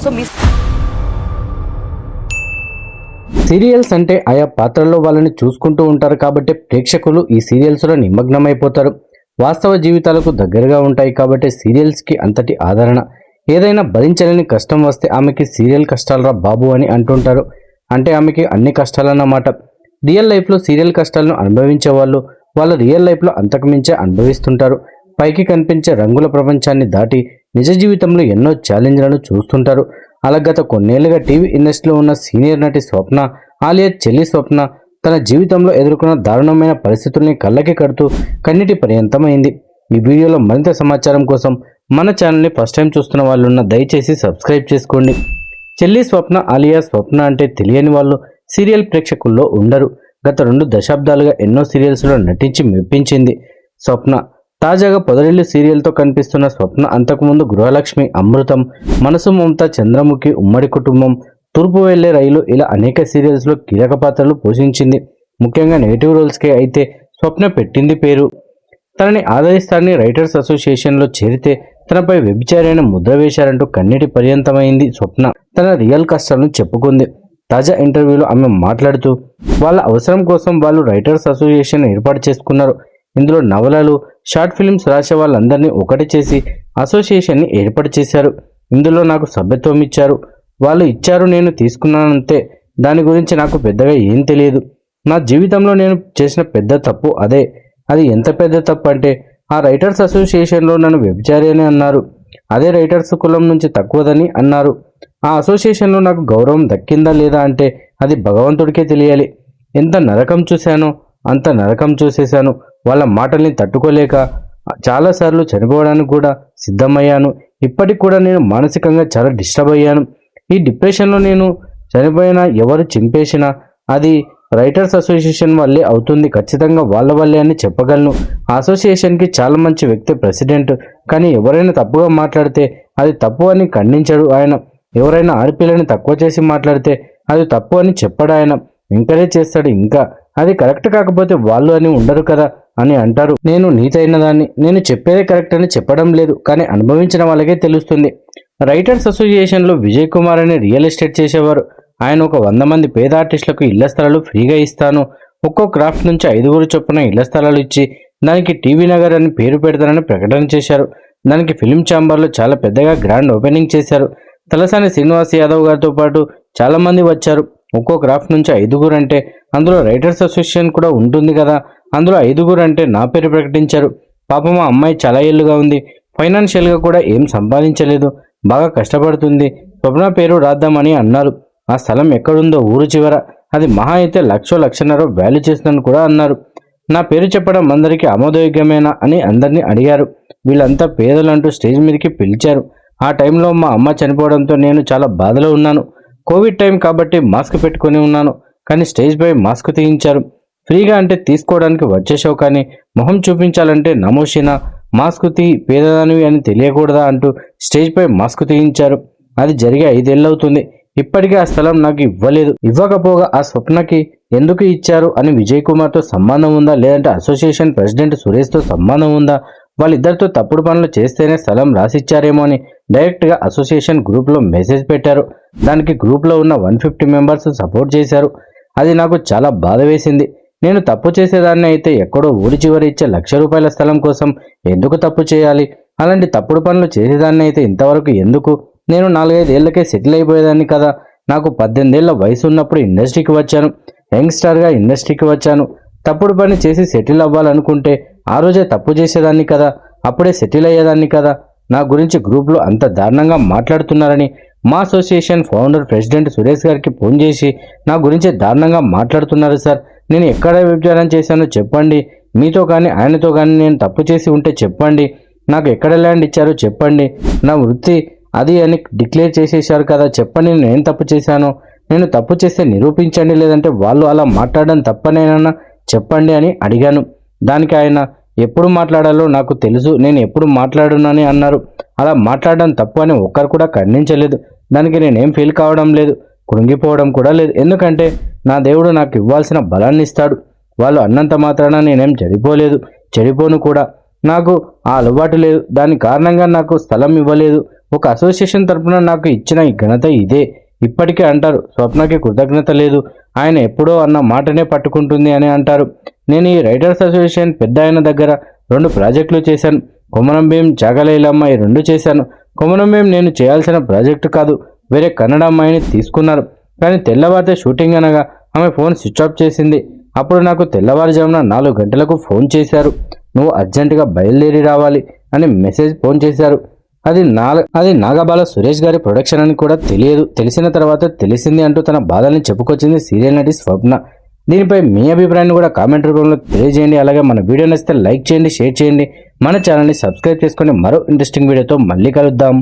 So మీ serials అంటే ఆయా పాత్రల్లో వాళ్ళని చూసుకుంటూ ఉంటారు కాబట్టి ప్రేక్షకులు ఈ సీరియల్స్లో నిమగ్నమైపోతారు. వాస్తవ జీవితాలకు దగ్గరగా ఉంటాయి కాబట్టి సీరియల్స్కి అంతటి ఆదరణ. ఏదైనా భరించలేని కష్టం వస్తే ఆమెకి సీరియల్ కష్టాలరా బాబు అని అంటుంటారు. అంటే ఆమెకి అన్ని కష్టాలన్నమాట. రియల్ లైఫ్లో సీరియల్ కష్టాలను అనుభవించే వాళ్ళ రియల్ లైఫ్లో అంతకుమించే అనుభవిస్తుంటారు. పైకి కనిపించే రంగుల ప్రపంచాన్ని దాటి నిజ జీవితంలో ఎన్నో ఛాలెంజ్లను చూస్తుంటారు. అలా గత కొన్నేళ్లుగా టీవీ ఇండస్ట్రీలో ఉన్న సీనియర్ నటి స్వప్న, ఆలియా చెల్లి స్వప్న తన జీవితంలో ఎదుర్కొన్న దారుణమైన పరిస్థితుల్ని కళ్ళకి కడుతూ కన్నీటి పర్యంతమైంది. ఈ వీడియోలో మరింత సమాచారం కోసం మన ఛానల్ని ఫస్ట్ టైం చూస్తున్న వాళ్ళున్న దయచేసి సబ్స్క్రైబ్ చేసుకోండి. చెల్లి స్వప్న, ఆలియా స్వప్న అంటే తెలియని వాళ్ళు సీరియల్ ప్రేక్షకుల్లో ఉండరు. గత 2 దశాబ్దాలుగా ఎన్నో సీరియల్స్లో నటించి మెప్పించింది స్వప్న. తాజాగా పొదరిల్లు సీరియల్తో కనిపిస్తున్న స్వప్న అంతకుముందు గృహలక్ష్మి, అమృతం, మనసు మమత, చంద్రముఖి, ఉమ్మడి కుటుంబం, తూర్పు వెళ్లే రైలు ఇలా అనేక సీరియల్స్లో కీలక పాత్రలు పోషించింది. ముఖ్యంగా నెగిటివ్ రోల్స్కే అయితే స్వప్న పెట్టింది పేరు. తనని ఆదరిస్తారని రైటర్స్ అసోసియేషన్లో చేరితే తనపై వ్యభిచారైన ముద్ర వేశారంటూ కన్నీటి పర్యంతమైంది స్వప్న. తన రియల్ కష్టాలను చెప్పుకుంది. తాజా ఇంటర్వ్యూలో ఆమె మాట్లాడుతూ వాళ్ళ అవసరం కోసం వాళ్ళు రైటర్స్ అసోసియేషన్ ఏర్పాటు చేసుకున్నారు. ఇందులో నవలలు, షార్ట్ ఫిల్మ్స్ రాసే వాళ్ళందరినీ ఒకటి చేసి అసోసియేషన్ని ఏర్పాటు చేశారు. ఇందులో నాకు సభ్యత్వం ఇచ్చారు. వాళ్ళు ఇచ్చారు, నేను తీసుకున్నానంతే. దాని గురించి నాకు పెద్దగా ఏం తెలియదు. నా జీవితంలో నేను చేసిన పెద్ద తప్పు అదే. అది ఎంత పెద్ద తప్పు అంటే ఆ రైటర్స్ అసోసియేషన్లో నన్ను వ్యభిచారి అని అన్నారు. అదే రైటర్స్ కులం నుంచి తక్కువదని అన్నారు. ఆ అసోసియేషన్లో నాకు గౌరవం దక్కిందా లేదా అంటే అది భగవంతుడికే తెలియాలి. ఎంత నరకం చూశానో అంత నరకం చూసేశాను. వాళ్ళ మాటల్ని తట్టుకోలేక చాలాసార్లు చనిపోవడానికి కూడా సిద్ధమయ్యాను. ఇప్పటికి కూడా నేను మానసికంగా చాలా డిస్టర్బ్ అయ్యాను. ఈ డిప్రెషన్లో నేను చనిపోయినా, ఎవరు చింపేసినా అది రైటర్స్ అసోసియేషన్ వల్లే అవుతుంది. ఖచ్చితంగా వాళ్ళ వల్లే అని చెప్పగలను. ఆ అసోసియేషన్కి చాలా మంచి వ్యక్తి ప్రెసిడెంట్. కానీ ఎవరైనా తప్పుగా మాట్లాడితే అది తప్పు అని ఖండించడు ఆయన. ఎవరైనా ఆడపిల్లని తక్కువ చేసి మాట్లాడితే అది తప్పు అని చెప్పడు ఆయన. ఎంకరేజ్ చేస్తాడు. ఇంకా అది కరెక్ట్ కాకపోతే వాళ్ళు అని ఉండరు కదా అని అంటారు. నేను నీతైన దాన్ని, నేను చెప్పేదే కరెక్ట్ అని చెప్పడం లేదు, కానీ అనుభవించిన వాళ్ళకే తెలుస్తుంది. రైటర్స్ అసోసియేషన్లో విజయ్ కుమార్ అని రియల్ ఎస్టేట్ చేసేవారు. ఆయన ఒక 100 మంది పేద ఆర్టిస్టులకు ఇళ్ల స్థలాలు ఫ్రీగా ఇస్తాను, ఒక్కో క్రాఫ్ట్ నుంచి 5 చొప్పున ఇళ్ల స్థలాలు ఇచ్చి దానికి టీవీ నగర్ అని పేరు పెడతానని ప్రకటన చేశారు. దానికి ఫిలిం ఛాంబర్లో చాలా పెద్దగా గ్రాండ్ ఓపెనింగ్ చేశారు. తలసాని శ్రీనివాస్ యాదవ్ గారితో పాటు చాలామంది వచ్చారు. ఒక్కో క్రాఫ్ట్ నుంచి 5 అంటే అందులో రైటర్స్ అసోసియేషన్ కూడా ఉంటుంది కదా. అందులో 5 అంటే నా పేరు ప్రకటించారు. పాపం మా అమ్మాయి చాలా ఏళ్ళుగా ఉంది. ఫైనాన్షియల్గా కూడా ఏం సంపాదించలేదు, బాగా కష్టపడుతుంది. స్వప్న పేరు రాద్దామని అన్నారు. ఆ స్థలం ఎక్కడుందో ఊరు చివర. అది మహా అయితే 1,00,000-1,50,000 వాల్యూ చేస్తుందని కూడా అన్నారు. నా పేరు చెప్పడం అందరికీ ఆమోదయోగ్యమేనా అని అందరినీ అడిగారు. వీళ్ళంతా పేదలంటూ స్టేజ్ మీదకి పిలిచారు. ఆ టైంలో మా అమ్మ చనిపోవడంతో నేను చాలా బాధలో ఉన్నాను. కోవిడ్ టైం కాబట్టి మాస్క్ పెట్టుకొని ఉన్నాను. కానీ స్టేజ్పై మాస్క్ తీయించారు. ఫ్రీగా అంటే తీసుకోవడానికి వచ్చేసావు, కానీ మొహం చూపించాలంటే నమోషినా, మాస్క్ తీ, పేదదానివి అని తెలియకూడదా అంటూ స్టేజ్పై మాస్క్ తీయించారు. అది జరిగి 5 ఏళ్ళు అవుతుంది. ఇప్పటికీ ఆ స్థలం నాకు ఇవ్వలేదు. ఇవ్వకపోగా ఆ స్వప్నకి ఎందుకు ఇచ్చారు అని విజయ్ కుమార్తో సంబంధం ఉందా, లేదంటే అసోసియేషన్ ప్రెసిడెంట్ సురేష్తో సంబంధం ఉందా, వాళ్ళిద్దరితో తప్పుడు పనులు చేస్తేనే స్థలం రాసిచ్చారేమో అని డైరెక్ట్గా అసోసియేషన్ గ్రూప్లో మెసేజ్ పెట్టారు. దానికి గ్రూప్లో ఉన్న 150 మెంబర్స్ సపోర్ట్ చేశారు. అది నాకు చాలా బాధ వేసింది. నేను తప్పు చేసేదాన్ని అయితే ఎక్కడో ఊరి చివరి ఇచ్చే ₹1,00,000 స్థలం కోసం ఎందుకు తప్పు చేయాలి? అలాంటి తప్పుడు పనులు చేసేదాన్ని అయితే ఇంతవరకు ఎందుకు? నేను 4-5 ఏళ్లకే సెటిల్ అయిపోయేదాన్ని కదా. నాకు 18 ఏళ్ల వయసు ఉన్నప్పుడు ఇండస్ట్రీకి వచ్చాను. యంగ్స్టర్గా ఇండస్ట్రీకి వచ్చాను. తప్పుడు పని చేసి సెటిల్ అవ్వాలనుకుంటే ఆ రోజే తప్పు చేసేదాన్ని కదా, అప్పుడే సెటిల్ అయ్యేదాన్ని కదా. నా గురించి గ్రూప్లో అంత దారుణంగా మాట్లాడుతున్నారని మా అసోసియేషన్ ఫౌండర్ ప్రెసిడెంట్ సురేష్ గారికి ఫోన్ చేసి నా గురించి దారుణంగా మాట్లాడుతున్నారు సార్. నేను ఎక్కడ వ్యభిచారం చేశానో చెప్పండి. మీతో కానీ ఆయనతో కానీ నేను తప్పు చేసి ఉంటే చెప్పండి. నాకు ఎక్కడ ల్యాండ్ ఇచ్చారో చెప్పండి. నా వృత్తి అది అని డిక్లేర్ చేసేశారు కదా, చెప్పండి నేను ఏం తప్పు చేశానో. నేను తప్పు చేస్తే నిరూపించండి, లేదంటే వాళ్ళు అలా మాట్లాడడం తప్పనేనన్నా చెప్పండి అని అడిగాను. దానికి ఆయన ఎప్పుడు మాట్లాడాలో నాకు తెలుసు, నేను ఎప్పుడు మాట్లాడునని అన్నారు. అలా మాట్లాడడం తప్పు అని ఒక్కరు కూడా ఖండించలేదు. దానికి నేనేం ఫీల్ కావడం లేదు, కృంగిపోవడం కూడా లేదు. ఎందుకంటే నా దేవుడు నాకు ఇవ్వాల్సిన బలాన్ని ఇస్తాడు. వాళ్ళు అన్నంత మాత్రాన నేనేం చెడిపోలేదు, చెడిపోను కూడా. నాకు ఆ అలవాటు లేదు. దాని కారణంగా నాకు స్థలం ఇవ్వలేదు. ఒక అసోసియేషన్ తరపున నాకు ఇచ్చిన ఈ ఘనత ఇదే. ఇప్పటికే అంటారు, స్వప్నకి కృతజ్ఞత లేదు, ఆయన ఎప్పుడో అన్న మాటనే పట్టుకుంటుంది అని అంటారు. నేను ఈ రైటర్స్ అసోసియేషన్ పెద్ద ఆయన దగ్గర 2 ప్రాజెక్టులు చేశాను. కొమరం భీం, చాగలేలమ్మ ఈ 2 చేశాను. కొమరం భీం నేను చేయాల్సిన ప్రాజెక్టు కాదు, వేరే కన్నడ అమ్మాయిని తీసుకున్నారు. కానీ తెల్లవారితే షూటింగ్ అనగా ఆమె ఫోన్ స్విచ్ ఆఫ్ చేసింది. అప్పుడు నాకు తెల్లవారుజామున 4 గంటలకు ఫోన్ చేశారు. నువ్వు అర్జెంటుగా బయలుదేరి రావాలి అని ఫోన్ చేశారు. అది నాగబాల సురేష్ గారి ప్రొడక్షన్ అని కూడా తెలిసిన తర్వాత తెలిసింది అంటూ తన బాధల్ని చెప్పుకొచ్చింది సీరియల్ నటి స్వప్న. దీనిపై మీ అభిప్రాయాన్ని కూడా కామెంట్ రూపంలో తెలియజేయండి. అలాగే మన వీడియో నచ్చితే లైక్ చేయండి, షేర్ చేయండి, మన ఛానల్ని సబ్స్క్రైబ్ చేసుకొని మరో ఇంట్రెస్టింగ్ వీడియోతో మళ్ళీ కలుద్దాం.